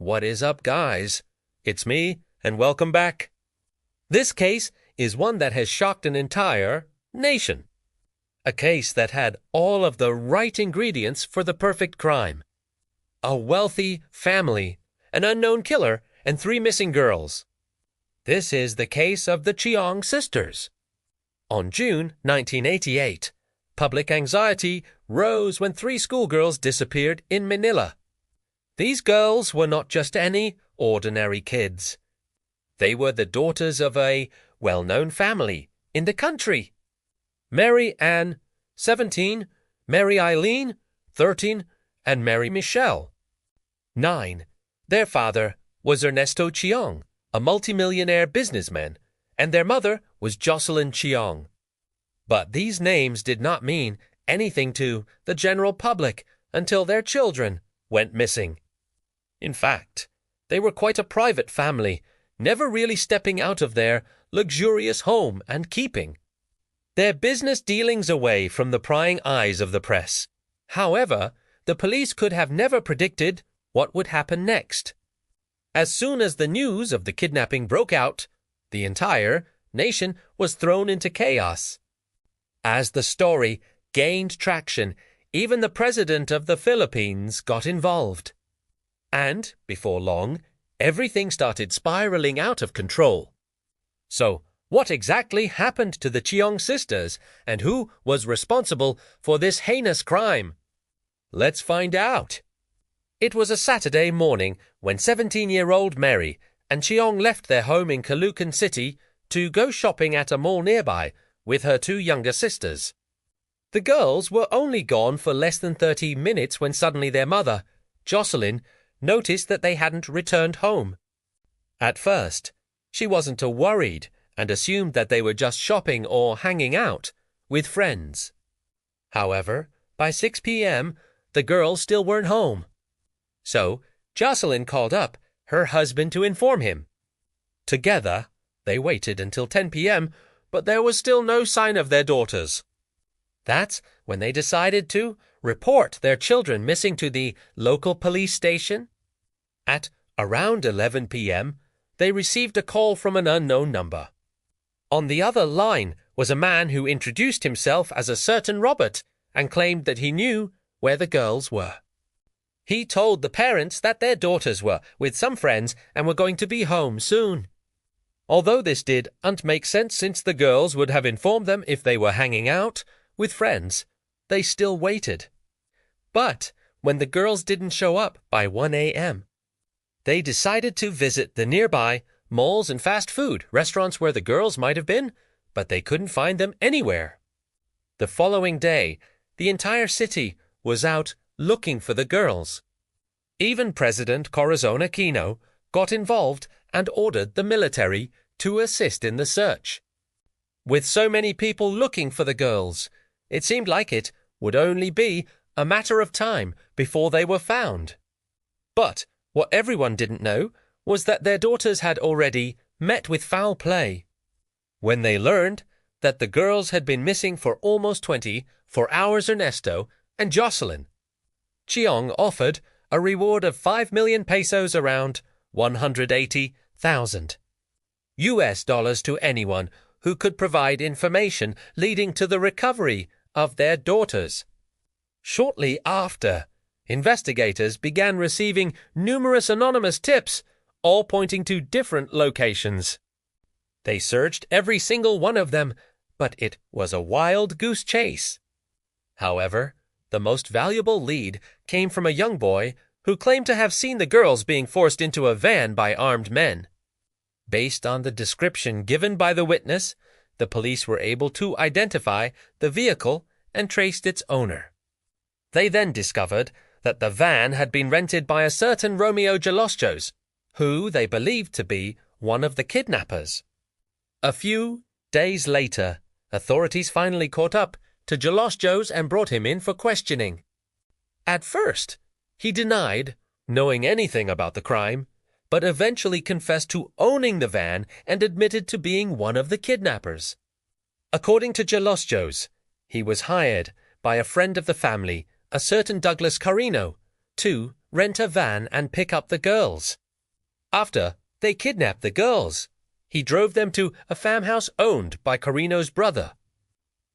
What is up, guys? It's me, and welcome back. This case is one that has shocked an entire nation. A case that had all of the right ingredients for the perfect crime. A wealthy family, an unknown killer, and 3 missing girls. This is the case of the Chiong Sisters. On June 1988, public anxiety rose when 3 schoolgirls disappeared in Manila. These girls were not just any ordinary kids. They were the daughters of a well-known family in the country. Mary Ann, 17, Mary Eileen, 13, and Mary Michelle, 9. Their father was Ernesto Chiong, a multimillionaire businessman, and their mother was Jacqueline Chiong. But these names did not mean anything to the general public until their children went missing. In fact, they were quite a private family, never really stepping out of their luxurious home and keeping their business dealings away from the prying eyes of the press. However, the police could have never predicted what would happen next. As soon as the news of the kidnapping broke out, the entire nation was thrown into chaos. As the story gained traction, even the president of the Philippines got involved. And, before long, everything started spiraling out of control. So, what exactly happened to the Chiong sisters, and who was responsible for this heinous crime? Let's find out. It was a Saturday morning when 17-year-old Mary and Cheong left their home in Caloocan City to go shopping at a mall nearby with her 2 younger sisters. The girls were only gone for less than 30 minutes when suddenly their mother, Jocelyn, noticed that they hadn't returned home. At first, she wasn't too worried and assumed that they were just shopping or hanging out with friends. However, by 6 p.m., the girls still weren't home. So, Jocelyn called up her husband to inform him. Together, they waited until 10 p.m., but there was still no sign of their daughters. That's when they decided to report their children missing to the local police station. At around 11 p.m., they received a call from an unknown number. On the other line was a man who introduced himself as a certain Robert and claimed that he knew where the girls were. He told the parents that their daughters were with some friends and were going to be home soon. Although this didn't make sense since the girls would have informed them if they were hanging out with friends, they still waited. But when the girls didn't show up by 1 a.m., they decided to visit the nearby malls and fast food restaurants where the girls might have been, but they couldn't find them anywhere. The following day, the entire city was out looking for the girls. Even President Corazon Aquino got involved and ordered the military to assist in the search. With so many people looking for the girls, it seemed like it would only be a matter of time before they were found. But what everyone didn't know was that their daughters had already met with foul play. When they learned that the girls had been missing for almost 24 hours, Ernesto and Jocelyn, Cheong offered a reward of 5 million pesos, around 180,000 US dollars, to anyone who could provide information leading to the recovery of their daughters. Shortly after, investigators began receiving numerous anonymous tips, all pointing to different locations. They searched every single one of them, but it was a wild goose chase. However, the most valuable lead came from a young boy who claimed to have seen the girls being forced into a van by armed men. Based on the description given by the witness, the police were able to identify the vehicle and traced its owner. They then discovered that the van had been rented by a certain Romeo Jalosjos, who they believed to be one of the kidnappers. A few days later, authorities finally caught up to Jalosjos and brought him in for questioning. At first, he denied knowing anything about the crime, but eventually confessed to owning the van and admitted to being one of the kidnappers. According to Jalosjos, he was hired by a friend of the family, a certain Douglas Carino, to rent a van and pick up the girls. After they kidnapped the girls, he drove them to a farmhouse owned by Carino's brother.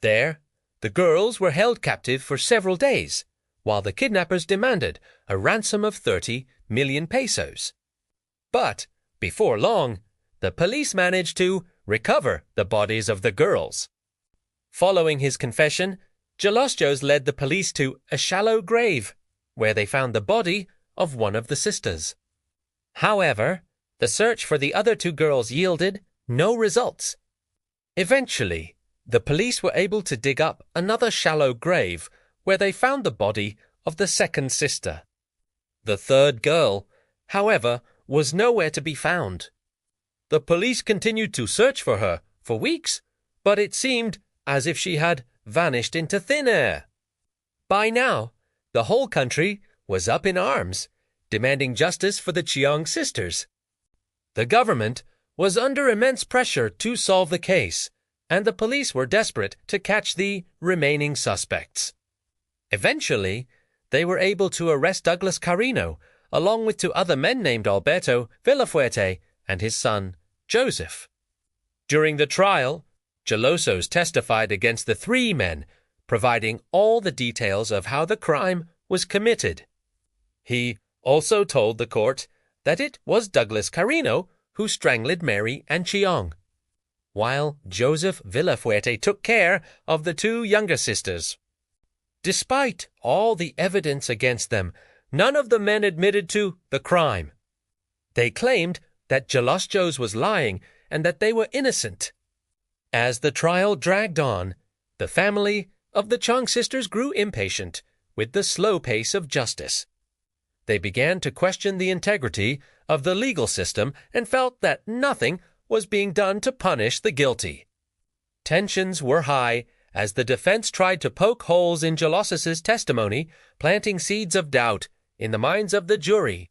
There, the girls were held captive for several days, while the kidnappers demanded a ransom of 30 million pesos. But, before long, the police managed to recover the bodies of the girls. Following his confession, Jalosjos led the police to a shallow grave, where they found the body of one of the sisters. However, the search for the other two girls yielded no results. Eventually, the police were able to dig up another shallow grave where they found the body of the second sister. The third girl, however, was nowhere to be found. The police continued to search for her for weeks, but it seemed as if she had vanished into thin air. By now, the whole country was up in arms, demanding justice for the Chiong sisters. The government was under immense pressure to solve the case, and the police were desperate to catch the remaining suspects. Eventually, they were able to arrest Douglas Carino, along with two other men named Alberto Villafuerte and his son, Joseph. During the trial, Jalosjos testified against the three men, providing all the details of how the crime was committed. He also told the court that it was Douglas Carino who strangled Mary and Cheong, while Joseph Villafuerte took care of the two younger sisters. Despite all the evidence against them, none of the men admitted to the crime. They claimed that Jalosjos was lying and that they were innocent. As the trial dragged on, the family of the Chiong sisters grew impatient with the slow pace of justice. They began to question the integrity of the legal system and felt that nothing was being done to punish the guilty. Tensions were high as the defense tried to poke holes in Jalosjos' testimony, planting seeds of doubt in the minds of the jury.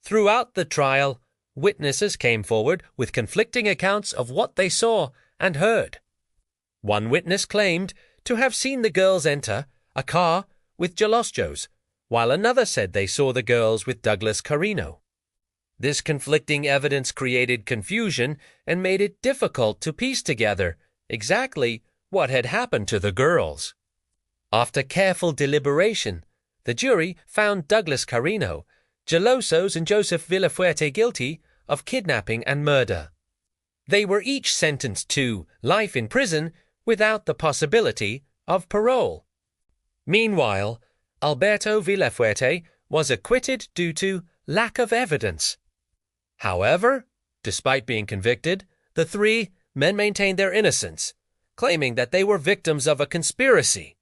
Throughout the trial, witnesses came forward with conflicting accounts of what they saw and heard. One witness claimed to have seen the girls enter a car with Jalosjos, while another said they saw the girls with Douglas Carino. This conflicting evidence created confusion and made it difficult to piece together exactly what had happened to the girls. After careful deliberation, the jury found Douglas Carino, Jalosjos and Joseph Villafuerte guilty of kidnapping and murder. They were each sentenced to life in prison without the possibility of parole. Meanwhile, Alberto Villafuerte was acquitted due to lack of evidence. However, despite being convicted, the three men maintained their innocence, claiming that they were victims of a conspiracy.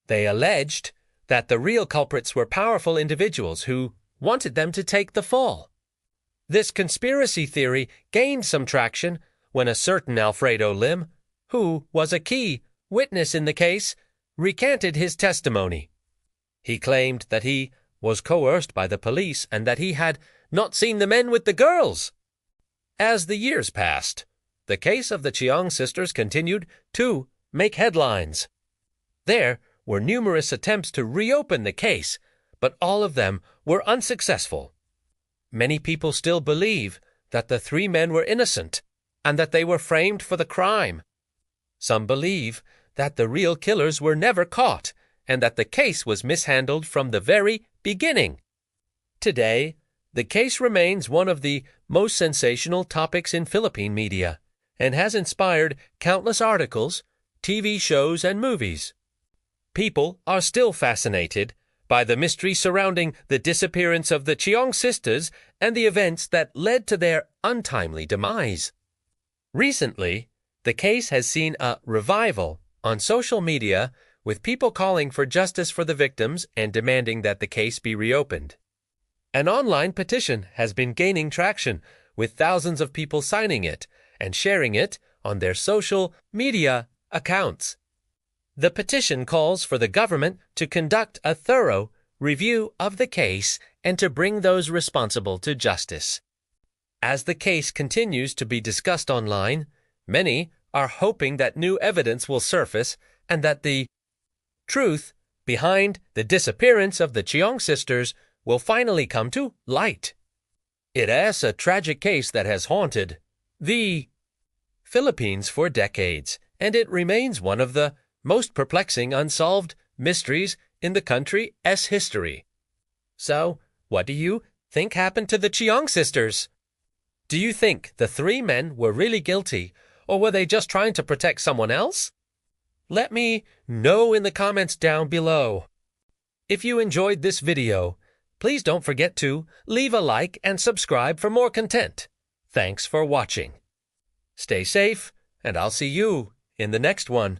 They alleged that the real culprits were powerful individuals who wanted them to take the fall. This conspiracy theory gained some traction when a certain Alfredo Lim, who was a key witness in the case, recanted his testimony. He claimed that he was coerced by the police and that he had not seen the men with the girls. As the years passed, the case of the Chiong sisters continued to make headlines. There were numerous attempts to reopen the case, but all of them were unsuccessful. Many people still believe that the three men were innocent and that they were framed for the crime. Some believe that the real killers were never caught and that the case was mishandled from the very beginning. Today, the case remains one of the most sensational topics in Philippine media and has inspired countless articles, TV shows, and movies. People are still fascinated by the mystery surrounding the disappearance of the Chiong sisters and the events that led to their untimely demise. Recently, the case has seen a revival on social media, with people calling for justice for the victims and demanding that the case be reopened. An online petition has been gaining traction, with thousands of people signing it and sharing it on their social media accounts. The petition calls for the government to conduct a thorough review of the case and to bring those responsible to justice. As the case continues to be discussed online, many are hoping that new evidence will surface and that the truth behind the disappearance of the Chiong sisters will finally come to light. It asks a tragic case that has haunted the Philippines for decades, and it remains one of the most perplexing unsolved mysteries in the country's history. So, what do you think happened to the Chiong sisters? Do you think the three men were really guilty, or were they just trying to protect someone else? Let me know in the comments down below. If you enjoyed this video, please don't forget to leave a like and subscribe for more content. Thanks for watching. Stay safe, and I'll see you in the next one.